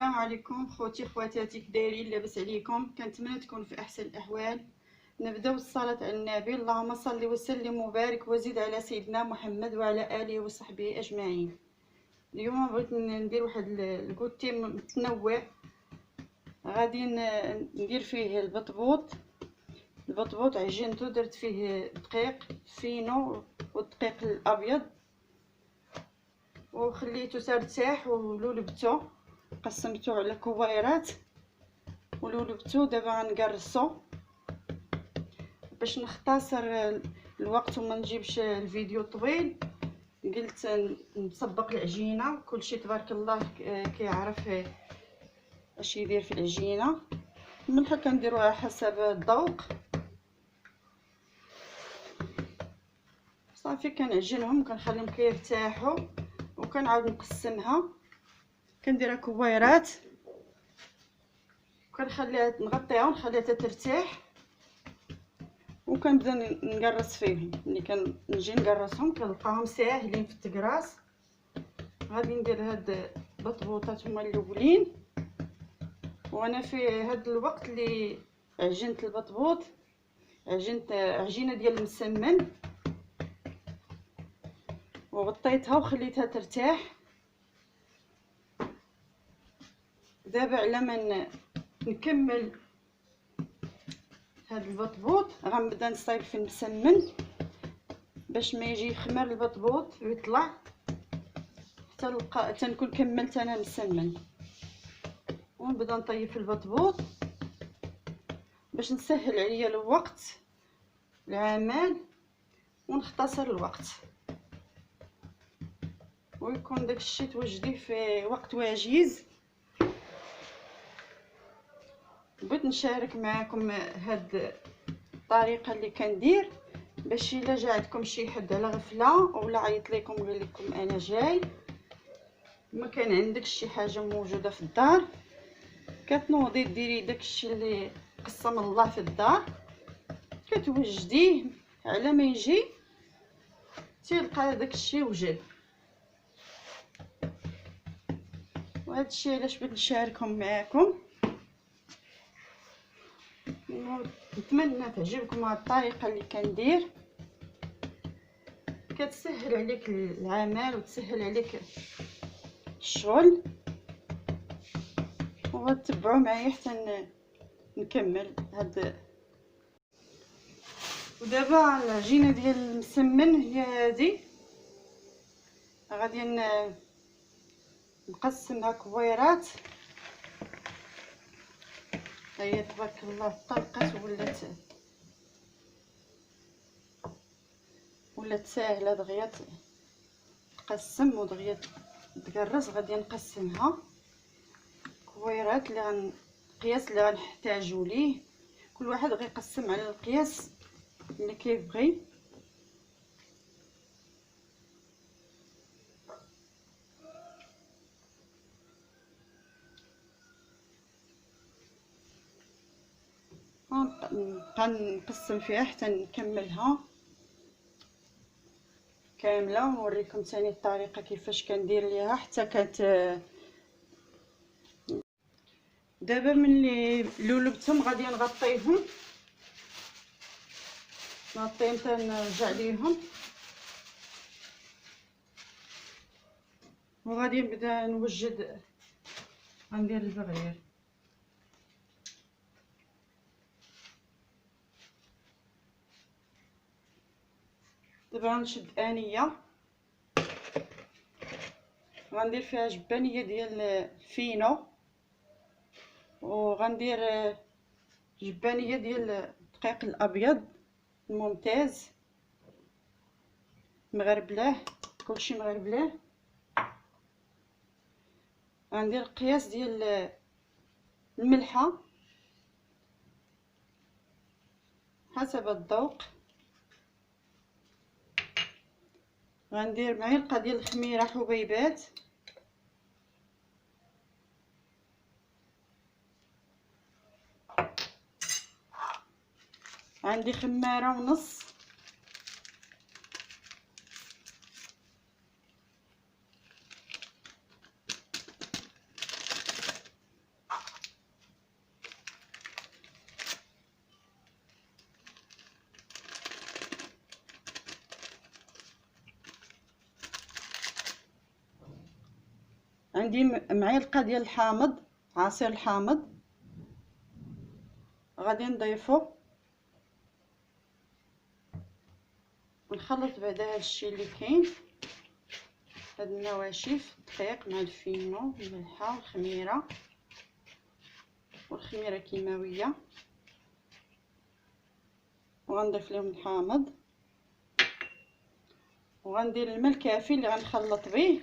السلام عليكم خوتي خواتاتي، كدايرين؟ لاباس عليكم؟ كنتمنى تكونوا في احسن الاحوال. نبداو الصلاه على النبي. اللهم صل وسلم وبارك وزد على سيدنا محمد وعلى اله وصحبه اجمعين. اليوم بغيت ندير واحد الكوتي متنوع. غادي ندير فيه البطبوط عجنته، درت فيه دقيق فينو والدقيق الابيض وخليته ترتاح ولولبته، قسمته على كويرات ولولبته. دابا غنقرصو باش نختصر الوقت وما نجيبش الفيديو طويل. قلت نسبق العجينه، كلشي تبارك الله كيعرف اش يدير في العجينه. الملح كنديروها حسب الذوق. صافي كنعجنهم كنخليهم كيرتاحوا وكنعاود نقسمها، كنديرها كويرات وكنخليها نغطيها ونخليها ترتاح وكنبدا نقرص فيهم. ملي كنجي نقرصهم كنلقاهم ساهلين في التقراص. غادي ندير هاد البطبوطات هما الاولين، وانا في هاد الوقت اللي عجنت البطبوط عجنت عجينه ديال المسمن وغطيتها وخليتها ترتاح. دابا على ما نكمل هاد البطبوط غنبدا نصايب في المسمن باش ما يجي يخمر البطبوط ويطلع حتى نكون كملت انا المسمن. ونبدا نطيب في البطبوط باش نسهل عليا الوقت العمل ونختصر الوقت ويكون داكشي توجديه في وقت وجيز. بغيت نشارك معكم هاد الطريقه اللي كندير باش الا جا عندكم شي حد على غفله اولا عيط لكم وقال لكم انا جاي ما كان عندك شي حاجه موجوده في الدار، كتنوضي ديري داكشي اللي قسم الله في الدار كتوجديه على ما يجي تلقى داكشي وجد. وهذا الشيء علاش بغيت نشاركهم معكم. نتمنى تعجبكم هاد الطريقه اللي كندير، كتسهل عليك العمل وتسهل عليك الشغل. وغتبعوا معايا حتى نكمل هاد. ودابا العجينه ديال المسمن هي هذه، غادي نقسمها كويرات. هي تبارك الله طلقت ولات ساهله دغيا تقسم ودغيا تقرص. غادي نقسمها كويرات اللي القياس اللي غنحتاجو ليه. كل واحد غيقسم على القياس اللي كيبغي. غنقسم فيها حتى نكملها كامله ونوريكم ثاني الطريقه كيفاش كندير ليها حتى كانت. دابا ملي لولبتهم غادي نغطيهم حتى نرجع ليهم وغادي نبدا نوجد. غندير البغير دابا. غنشد انيه غندير فيها جبانيه ديال الفينو وغندير جبانيه ديال الدقيق الابيض ممتاز مغربلاه، كلشي مغربلاه. غندير القياس ديال الملحه حسب الذوق. غندير معلقه ديال الخميره حبيبات، عندي خماره ونص. عندي معلقه ديال الحامض، عصير الحامض، غادي نضيفو، نخلط بعدا هادشي اللي كاين، هاد النواشف، الدقيق مع الفينو، الملحه والخميره، والخميره كيماويه، وغنضيف لهم الحامض، وغندير الماء الكافي اللي غنخلط به،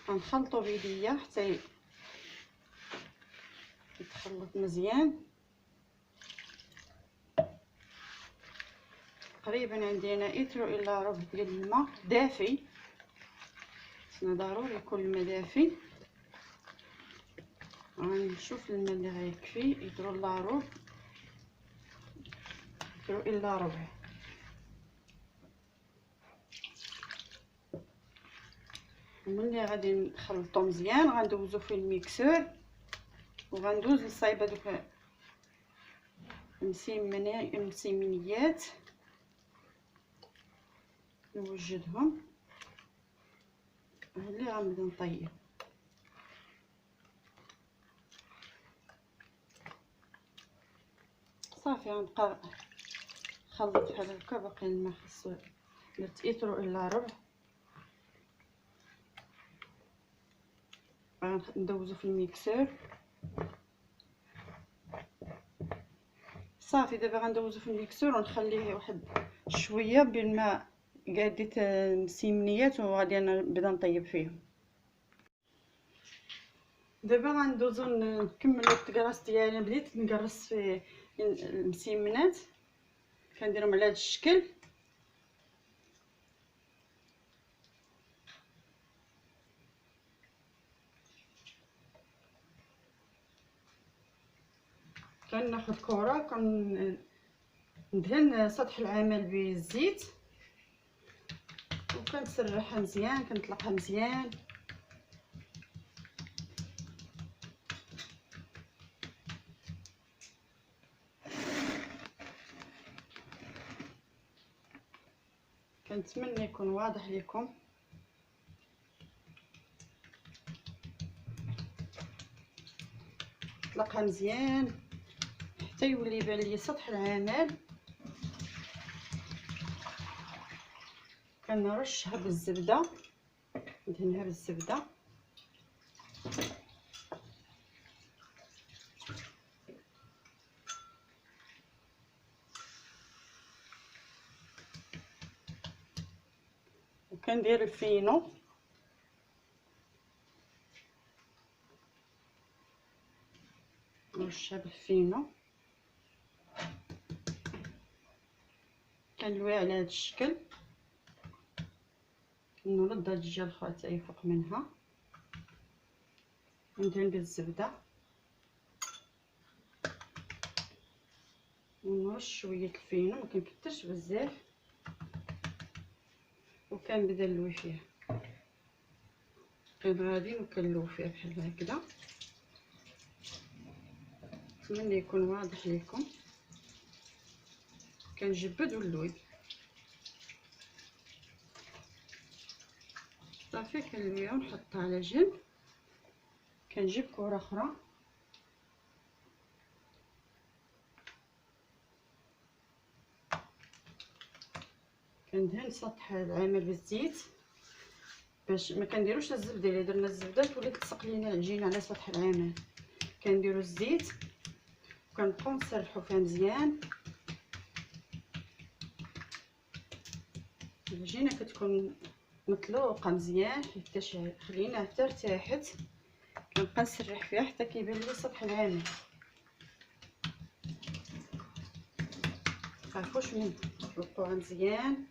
غنخلطو بيديا حتى يتخلط مزيان. تقريبا عندي انا ايترو الا ربع ديال الماء دافي، خصنا ضروري يكون الماء دافي. غنشوف الماء اللي غيكفي، ايترو الا ربع، ايترو الا ربع. وملي غادي نخلطو مزيان غندوزو في الميكسور، وغندوز نصايب هذوك المسيمنيات، نوجدهم. اللي غنبدا نطيب صافي، غنبقى نخلط بحال هكا. باقي الماء خاصو درت ايترو الا ربع. غندوزو في الميكسور صافي. دابا غندوزو في الميكسور ونخليه واحد شويه بين ما قاديت المسيمنيات، وغادي نبدا نطيب فيهم. دابا غندوزو نكملو التكراس ديالي. بديت نقرص في المسيمنات، كنديرهم على هذا الشكل. كناخذ كره، كندهن سطح العمل بالزيت، وكنسرحها مزيان، كنطلقها مزيان. كنتمنى يكون واضح لكم. نطلقها مزيان حتى يولي يبان لي سطح العمل. كنرشها بالزبده، ندهنها بالزبده. وكندير الفينو، نرشها بالفينو، كنلويها على هذا الشكل. نرد هاد الجهه الاخرى حتى يفوق منها، ندهن بالزبده، ونرش شويه الفينو، ما كنكثرش بزاف، وكنبدا نلوي فيها. غادي وكنلوي فيها بحال هكذا. نتمنى يكون واضح لكم. كنجبد ونلوي صافي. كنلويها ونحطها على جنب. كنجيب كره اخرى، كندهن سطح العمل بالزيت، باش ما كنديروش الزبده. الا درنا الزبده تولي تلصق لينا العجينه على سطح العمل. كنديروا الزيت وكنبقاو نسرحوا فيها مزيان. العجينه كتكون مطلوقه مزيان حتى خليناها حتى ارتاحت. كنبقى نسرح فيها حتى كيبان لي سطح العمل. متخافوش منها، طلقوها مزيان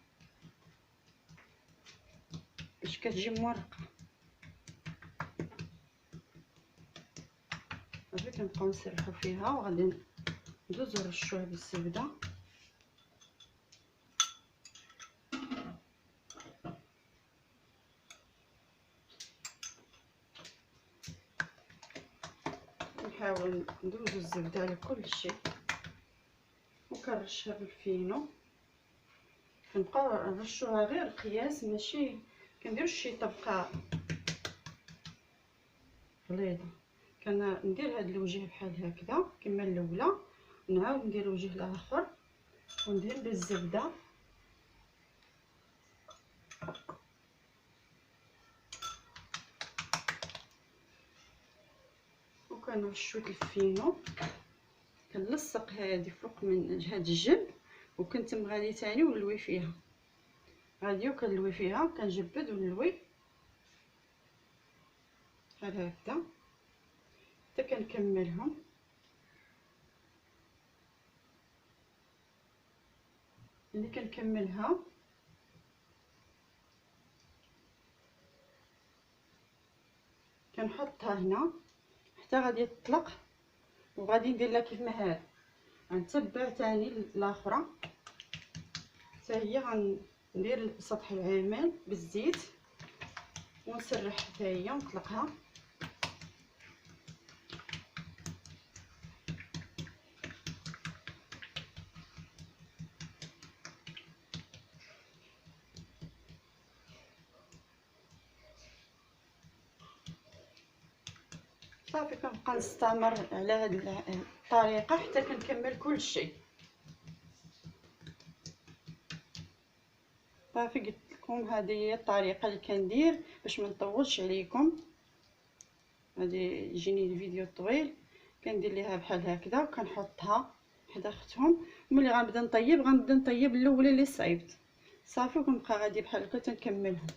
باش كتجي مورقه. صافي كنبقاو نسرحوا فيها، وغادي ندوزو نرشوها بالزبده. نحاول ندوزو الزبده على كل شيء، وكنرشها بالفينو. كنبقاو نرشوها غير قياس، ماشي كنديرش شي طبقه غليظه. كندير هاد الوجه بحال هكذا كما الاولى، نعاود ندير وجه الاخر وندهن بالزبده وكنرشو الفينو. كنلصق هادي فوق من هاد الجنب وكنتم غادي تاني ونلوي فيها، غادي وكنلوي فيها، كنجبد ونلوي بحال هكذا حتى كنكملهم. ملي كنكملها كنحطها هنا حتى غادي تطلق، وغادي ندير لها كيف ما هاد. غنتبع تاني الاخرى حتى هي، غندير سطح العمل بالزيت ونسرح حتى هي ونطلقها. صافي كنبقى نستمر على هذه الطريقه حتى كنكمل كل شيء. صافي قلت لكم هذه هي الطريقه اللي كندير باش ما نطولش عليكم. غادي يجيني الفيديو طويل. كندير ليها بحال هكذا وكنحطها حدا اختهم، وملي غنبدا نطيب الاولى اللي صايبت صافي، وكنبقى غادي بحال هكا تنكملهم.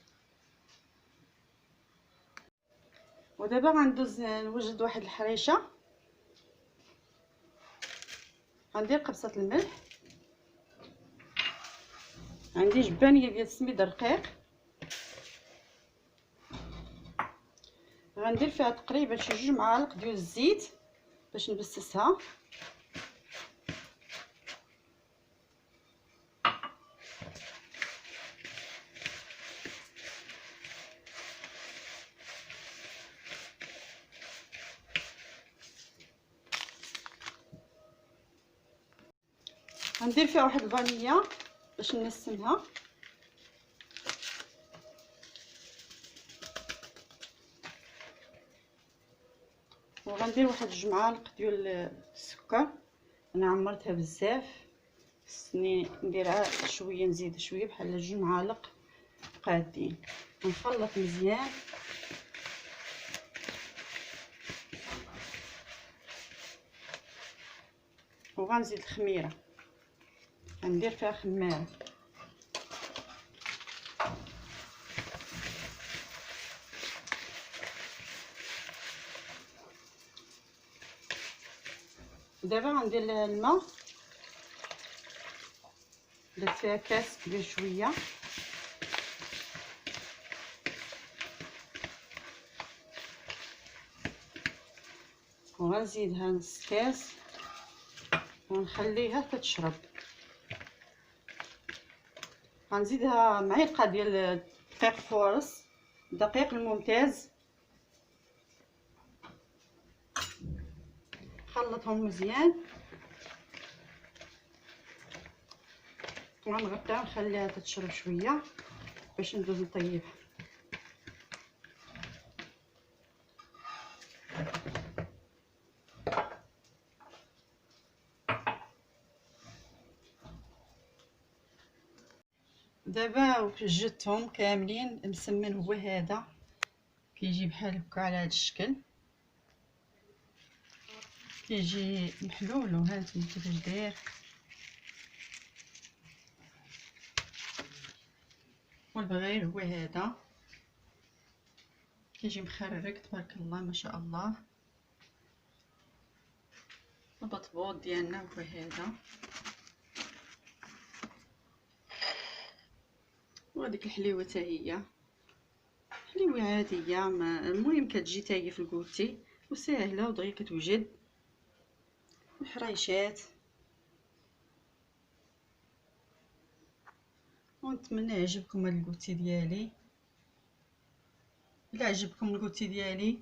ودابا غندوز نوجد واحد الحريشه. غندير قبصه الملح، عندي جبانيه ديال السميد رقيق، غندير فيها تقريبا شي 2 معالق ديال الزيت باش نبسسها. غندير فيها واحد الفانيليا باش نسمها، وغندير واحد 2 معالق ديال السكر. انا عمرتها بزاف، خصني نديرها شويه، نزيد شويه بحال 2 معالق قادين. نخلط مزيان وغنزيد الخميره، غندير فيها خماره. دابا غندير لها الماء، درت فيها كاس كبير شويه، وغنزيدها نص كاس ونخليها تتشرب. غنزيدها معلقه ديال دقيق فورص، دقيق الممتاز، خلطهم مزيان وغنغطيها ونخليها تتشرب شويه باش ندوز نطيبها. دابا وجدتهم كاملين. مسمن هو هذا، كيجي بحال هكا على هذا الشكل، كيجي محلول. وها انتم كيفاش داير، والبغير هو هذا كيجي مخرج تبارك الله ما شاء الله. البطبوط ديالنا هو هذا، وهذيك الحليوه حتى هي حليوه عاديه. المهم كتجي حتى هي في الكوتي وسهله ودغيا كتوجد. الحريشات، ونتمنى يعجبكم هذا الكوتي ديالي. الا عجبكم الكوتي ديالي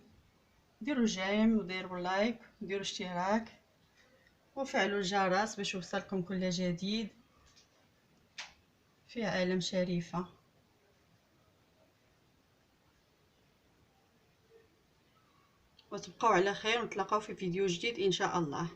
ديروا جيم وديروا لايك وديروا اشتراك وفعلوا الجرس باش يوصلكم كل جديد فيها عالم شريفة. وتبقوا على خير، ونتلاقاو في فيديو جديد ان شاء الله.